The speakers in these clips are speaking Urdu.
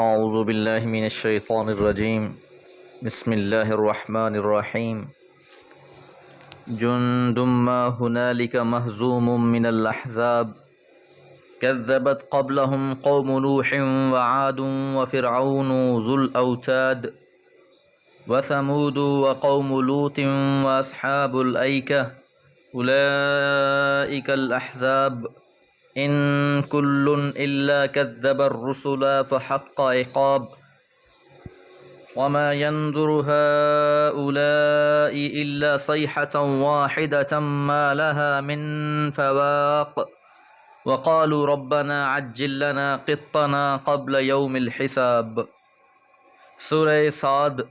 اعوذ باللہ من الشیطان الرجیم بسم اللہ الرحمن الرحیم جند ما هنالک مہزوم من الاحزاب كذبت قبلهم قوم نوح وعاد وفرعون ذو الاوتاد وثمود وقوم لوط واصحاب الایکة اولئک الاحزاب ان کل الا كذب الرسل فحق عقاب وما ينظر هؤلاء الا صيحة واحدة ما لها من فواق وقالوا ربنا عجل لنا قطنا قبل يوم الحساب۔ سورہ صاد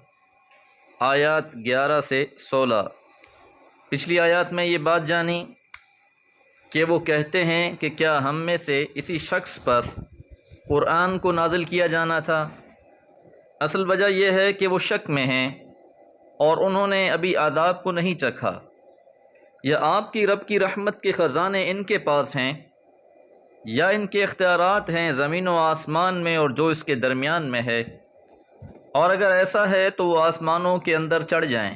آیات 11 سے 16۔ پچھلی آیات میں یہ بات جانی کہ وہ کہتے ہیں کہ کیا ہم میں سے اسی شخص پر قرآن کو نازل کیا جانا تھا۔ اصل وجہ یہ ہے کہ وہ شک میں ہیں اور انہوں نے ابھی عذاب کو نہیں چکھا، یا آپ کی رب کی رحمت کے خزانے ان کے پاس ہیں، یا ان کے اختیارات ہیں زمین و آسمان میں اور جو اس کے درمیان میں ہے، اور اگر ایسا ہے تو وہ آسمانوں کے اندر چڑھ جائیں۔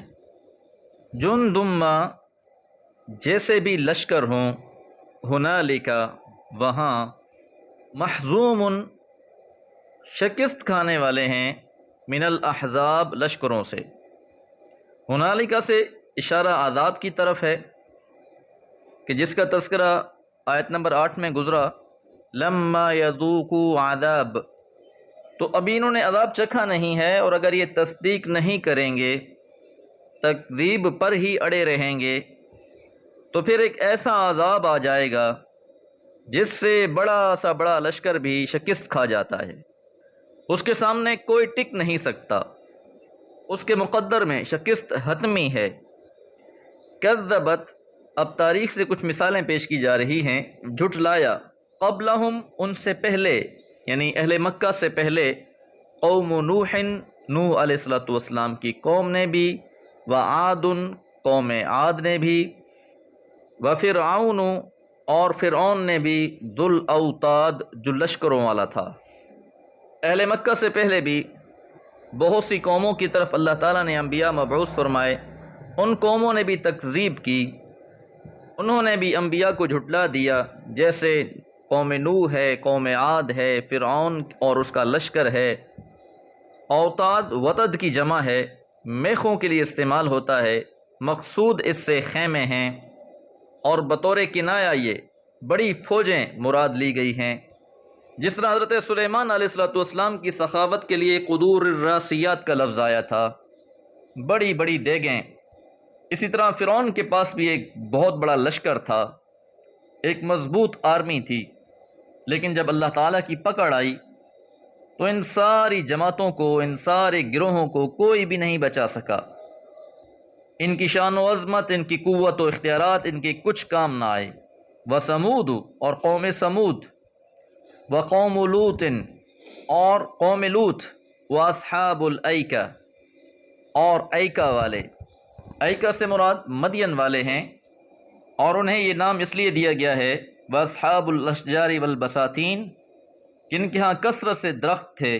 جندما جیسے بھی لشکر ہوں، ہنالک وہاں، محزوم شکست کھانے والے ہیں، من الاحزاب لشکروں سے۔ ہنالک سے اشارہ عذاب کی طرف ہے کہ جس کا تذکرہ آیت نمبر 8 میں گزرا، لما یذوقوا عذاب، تو ابھی انہوں نے عذاب چکھا نہیں ہے، اور اگر یہ تصدیق نہیں کریں گے، تکذیب پر ہی اڑے رہیں گے، تو پھر ایک ایسا عذاب آ جائے گا جس سے بڑا سا بڑا لشکر بھی شکست کھا جاتا ہے، اس کے سامنے کوئی ٹک نہیں سکتا، اس کے مقدر میں شکست حتمی ہے۔ کذبت، اب تاریخ سے کچھ مثالیں پیش کی جا رہی ہیں، جھٹلایا، قبلہم ان سے پہلے، یعنی اہل مکہ سے پہلے، قوم نوح، نوح علیہ السلام کی قوم نے بھی، وعاد، قوم عاد نے بھی، وفرعون، اور فرعون نے بھی، ذو الاوتاد، جو لشکروں والا تھا۔ اہل مکہ سے پہلے بھی بہت سی قوموں کی طرف اللہ تعالیٰ نے انبیاء مبعوث فرمائے، ان قوموں نے بھی تکذیب کی، انہوں نے بھی انبیاء کو جھٹلا دیا، جیسے قوم نوح ہے، قوم عاد ہے، فرعون اور اس کا لشکر ہے۔ اوتاد وطد کی جمع ہے، میخوں کے لیے استعمال ہوتا ہے، مقصود اس سے خیمے ہیں، اور بطور کنایا یہ بڑی فوجیں مراد لی گئی ہیں۔ جس طرح حضرت سلیمان علیہ السلام کی سخاوت کے لیے قدور الراسیات کا لفظ آیا تھا، بڑی بڑی دیگیں، اسی طرح فرعون کے پاس بھی ایک بہت بڑا لشکر تھا، ایک مضبوط آرمی تھی، لیکن جب اللہ تعالیٰ کی پکڑ آئی تو ان ساری جماعتوں کو، ان سارے گروہوں کو کوئی بھی نہیں بچا سکا۔ ان کی شان و عظمت، ان کی قوت و اختیارات ان کے کچھ کام نہ آئے۔ وثمود، اور قوم سمود، وقوم لوط، اور قوم لوط، واصحاب الایکہ، اور ایکہ والے۔ ایکہ سے مراد مدین والے ہیں، اور انہیں یہ نام اس لیے دیا گیا ہے، واصحاب الاشجار والبساتین، جن کے ہاں کثرت سے درخت تھے،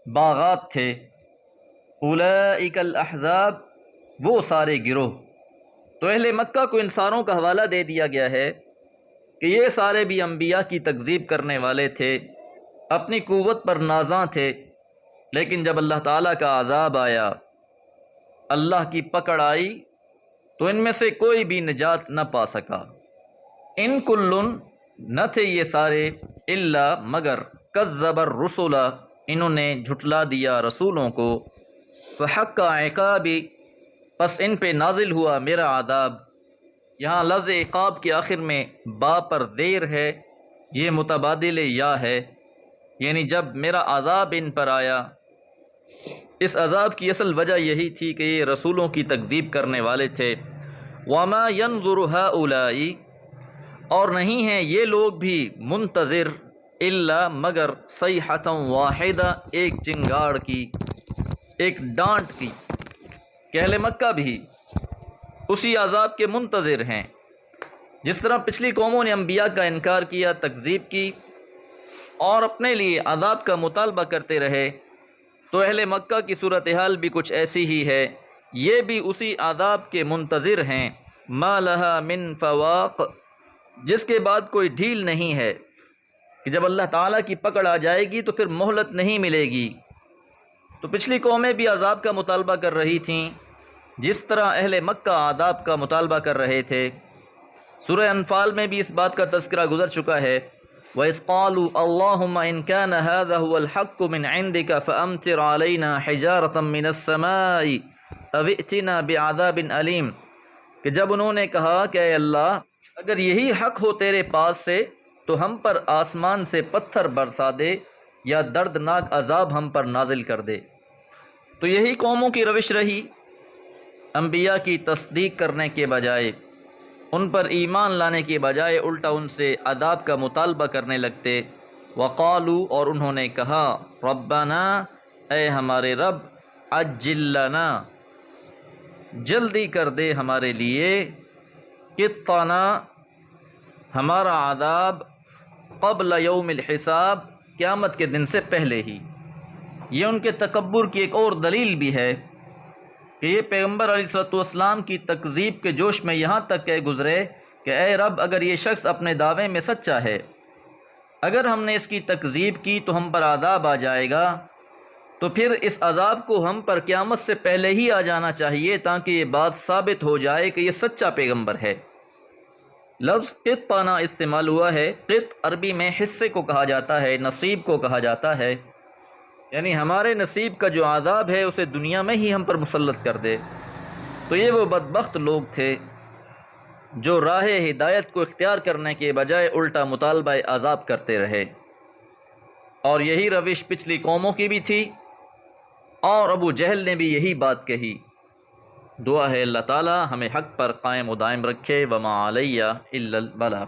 باغات تھے۔ اولئک الاحزاب، وہ سارے گروہ۔ تو اہل مکہ کو ان ساروں کا حوالہ دے دیا گیا ہے کہ یہ سارے بھی انبیاء کی تکذیب کرنے والے تھے، اپنی قوت پر نازاں تھے، لیکن جب اللہ تعالیٰ کا عذاب آیا، اللہ کی پکڑ آئی، تو ان میں سے کوئی بھی نجات نہ پا سکا۔ ان کلن، نہ تھے یہ سارے، الا مگر، کذب الرسل، انہوں نے جھٹلا دیا رسولوں کو، فحق عقابی، پس ان پہ نازل ہوا میرا عذاب۔ یہاں لفظ عقاب کے آخر میں با پر دیر ہے، یہ متبادل یا ہے، یعنی جب میرا عذاب ان پر آیا۔ اس عذاب کی اصل وجہ یہی تھی کہ یہ رسولوں کی تکذیب کرنے والے تھے۔ وما ينظر هؤلاء، اور نہیں ہیں یہ لوگ بھی منتظر، الا مگر، صیحة واحدہ، ایک چنگاڑ کی، ایک ڈانٹ کی، کہ اہل مکہ بھی اسی عذاب کے منتظر ہیں۔ جس طرح پچھلی قوموں نے انبیاء کا انکار کیا، تکذیب کی، اور اپنے لیے عذاب کا مطالبہ کرتے رہے، تو اہل مکہ کی صورتحال بھی کچھ ایسی ہی ہے، یہ بھی اسی عذاب کے منتظر ہیں، ما لہا من فواق، جس کے بعد کوئی ڈھیل نہیں ہے، کہ جب اللہ تعالیٰ کی پکڑ آ جائے گی تو پھر مہلت نہیں ملے گی۔ تو پچھلی قومیں بھی عذاب کا مطالبہ کر رہی تھیں، جس طرح اہل مکہ عذاب کا مطالبہ کر رہے تھے۔ سورہ انفال میں بھی اس بات کا تذکرہ گزر چکا ہے، وَإِذْ قَالُوا اللَّهُمَّ إِنْ كَانَ هَذَا هُوَ الْحَقُّ مِنْ عِنْدِكَ فَأَمْطِرْ عَلَيْنَا حِجَارَةً مِنَ السَّمَاءِ أَوْ ائْتِنَا بِعَذَابٍ أَلِيمٍ، کہ جب انہوں نے کہا کہ اے اللہ اگر یہی حق ہو تیرے پاس سے تو ہم پر آسمان سے پتھر برسا دے یا دردناک عذاب ہم پر نازل کر دے۔ تو یہی قوموں کی روش رہی، انبیاء کی تصدیق کرنے کے بجائے، ان پر ایمان لانے کے بجائے الٹا ان سے عذاب کا مطالبہ کرنے لگتے۔ وقالو، اور انہوں نے کہا، ربنا، اے ہمارے رب، عجل لنا، جلدی کر دے ہمارے لیے، قطنا، ہمارا عذاب، قبل یوم الحساب، قیامت کے دن سے پہلے ہی۔ یہ ان کے تکبر کی ایک اور دلیل بھی ہے کہ یہ پیغمبر علیہ الصلوۃ والسلام کی تکذیب کے جوش میں یہاں تک کہہ گزرے کہ اے رب اگر یہ شخص اپنے دعوے میں سچا ہے، اگر ہم نے اس کی تکذیب کی تو ہم پر عذاب آ جائے گا، تو پھر اس عذاب کو ہم پر قیامت سے پہلے ہی آ جانا چاہیے تاکہ یہ بات ثابت ہو جائے کہ یہ سچا پیغمبر ہے۔ لفظ قطنا استعمال ہوا ہے۔ قط عربی میں حصے کو کہا جاتا ہے، نصیب کو کہا جاتا ہے، یعنی ہمارے نصیب کا جو عذاب ہے اسے دنیا میں ہی ہم پر مسلط کر دے۔ تو یہ وہ بدبخت لوگ تھے جو راہ ہدایت کو اختیار کرنے کے بجائے الٹا مطالبہ عذاب کرتے رہے، اور یہی روش پچھلی قوموں کی بھی تھی، اور ابو جہل نے بھی یہی بات کہی۔ دعا ہے اللہ تعالی ہمیں حق پر قائم و دائم رکھے، وما علیہ الا البلاغ۔